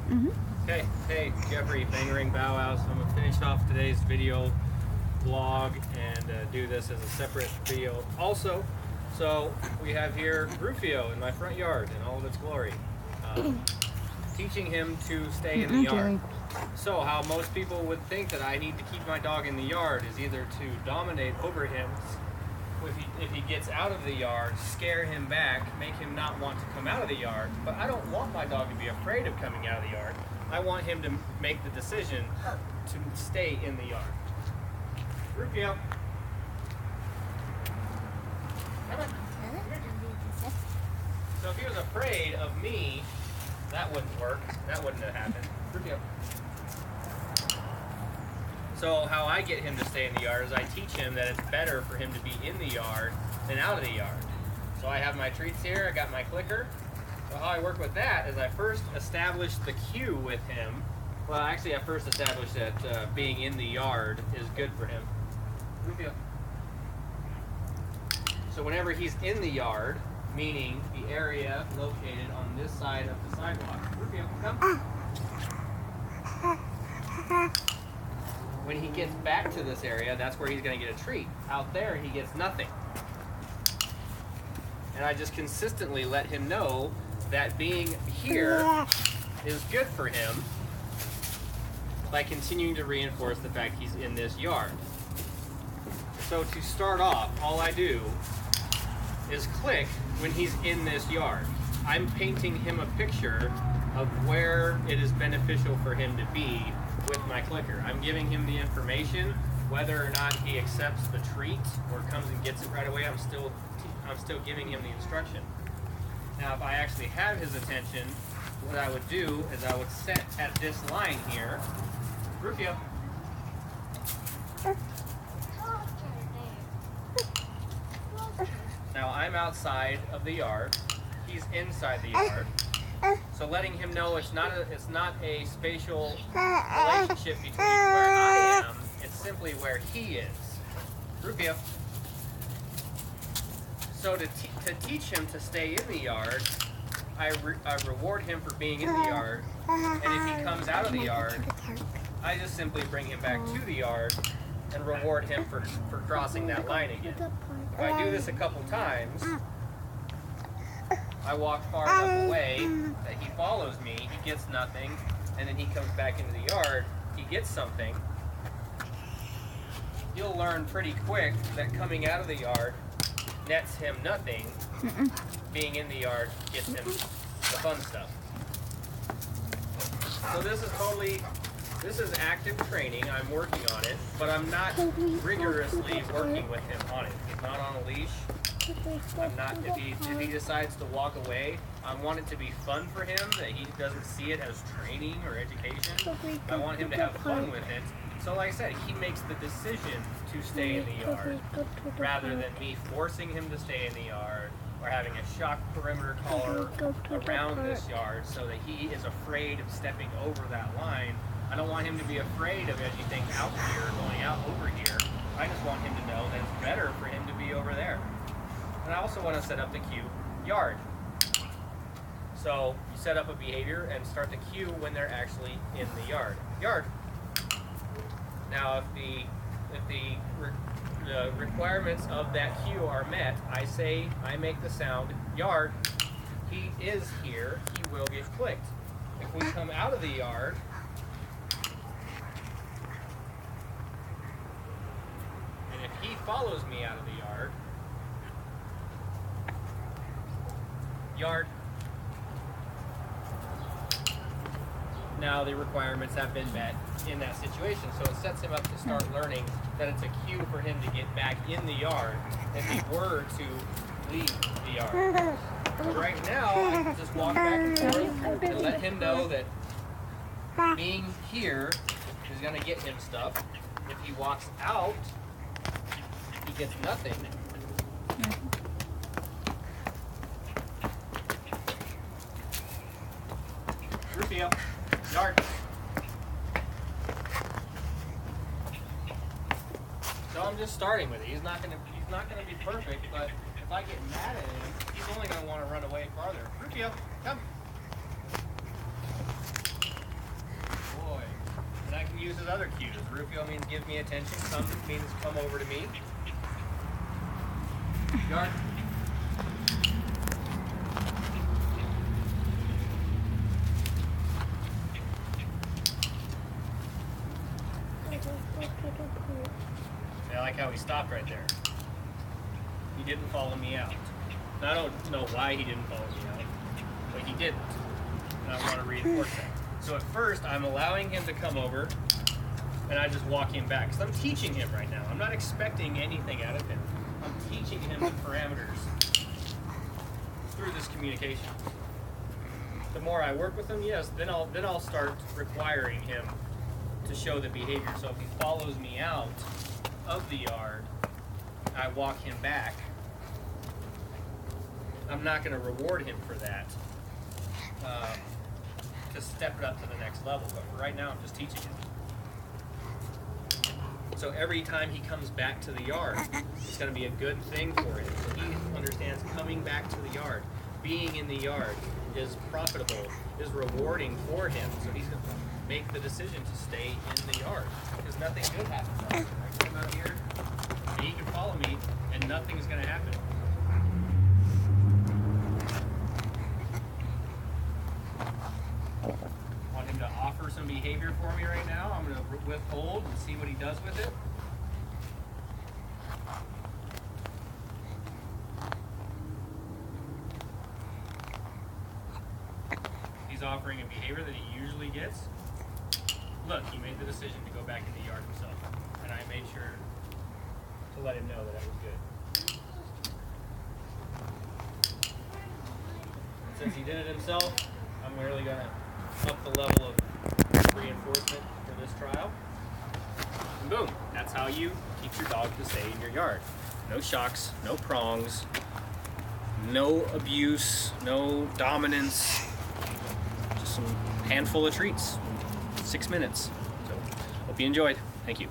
Okay, hey, Jeffrey, Bangering Bow Wow. So I'm going to finish off today's video vlog and do this as a separate video also. So we have here Rufio in my front yard in all of its glory. Teaching him to stay in the yard. So how most people would think that I need to keep my dog in the yard is either to dominate over him, if he gets out of the yard, scare him back, make him not want to come out of the yard. But I don't want my dog to be afraid of coming out of the yard. I want him to make the decision to stay in the yard. Rufio. Come on. So if he was afraid of me, that wouldn't work. That wouldn't have happened. Rufio. So how I get him to stay in the yard is I teach him that it's better for him to be in the yard than out of the yard. So I have my treats here, I got my clicker. So how I work with that is I first establish the cue with him. Well, actually I first establish that being in the yard is good for him. Rufio. So whenever he's in the yard, meaning the area located on this side of the sidewalk. Rufio, come. When he gets back to this area, that's where he's going to get a treat. Out there, he gets nothing. And I just consistently let him know that being here is good for him by continuing to reinforce the fact he's in this yard. So to start off, all I do is click when he's in this yard. I'm painting him a picture of where it is beneficial for him to be with my clicker. I'm giving him the information. Whether or not he accepts the treat or comes and gets it right away, I'm still giving him the instruction. Now if I actually have his attention, what I would do is I would set at this line here. Rufio. Now I'm outside of the yard, he's inside the yard. So letting him know it's not a spatial relationship between where I am, it's simply where he is. Rufio. So to teach him to stay in the yard, I reward him for being in the yard, and if he comes out of the yard, I just simply bring him back to the yard and reward him for crossing that line again. If I do this a couple times, I walk far enough away that he follows me, he gets nothing, and then he comes back into the yard, he gets something. You'll learn pretty quick that coming out of the yard nets him nothing. Being in the yard gets him the fun stuff. So this is active training. I'm working on it, but I'm not rigorously working with him on it. He's not on a leash. I'm not, if he decides to walk away, I want it to be fun for him, that he doesn't see it as training or education. I want him to have fun with it. So like I said, he makes the decision to stay in the yard, rather than me forcing him to stay in the yard, or having a shock perimeter collar around this yard so that he is afraid of stepping over that line. I don't want him to be afraid of anything out here, going out over here. I just want him to know that it's better for him to be over there. And I also want to set up the cue yard. So you set up a behavior and start the cue when they're actually in the yard. Yard. Now if the requirements of that cue are met, I make the sound yard. He is here, he will get clicked. If we come out of the yard, and if he follows me out of the yard, yard. Now the requirements have been met in that situation, so it sets him up to start learning that it's a cue for him to get back in the yard if he were to leave the yard. But right now, I can just walk back and forth and let him know that being here is going to get him stuff. If he walks out, he gets nothing. Rufio, yard. So I'm just starting with it. He's not gonna be perfect, but if I get mad at him, he's only gonna want to run away farther. Rufio, come. other cues. Rufio means give me attention. Come means come over to me. Yard. I like how he stopped right there. He didn't follow me out. Now, I don't know why he didn't follow me out, but he didn't. And I want to reinforce that. So at first, I'm allowing him to come over, and I just walk him back. Because I'm teaching him right now. I'm not expecting anything out of him. I'm teaching him the parameters through this communication. The more I work with him, yes, then I'll start requiring him to show the behavior. So if he follows me out of the yard, I walk him back. I'm not going to reward him for that. To step it up to the next level. But for right now, I'm just teaching him. So every time he comes back to the yard, it's going to be a good thing for him. So he understands coming back to the yard, being in the yard is profitable, is rewarding for him. So he's going to make the decision to stay in the yard because nothing good happens. I come out here and he can follow me and nothing's going to happen. Want him to offer some behavior for me right now. I'm going to withhold and see what he does with it. He's offering a behavior that he usually gets. Look, he made the decision to go back in the yard himself. And I made sure to let him know that was good. And since he did it himself, I'm really going to up the level of reinforcement for this trial. And boom, that's how you teach your dog to stay in your yard. No shocks, no prongs, no abuse, no dominance, just some handful of treats, 6 minutes. So, hope you enjoyed. Thank you.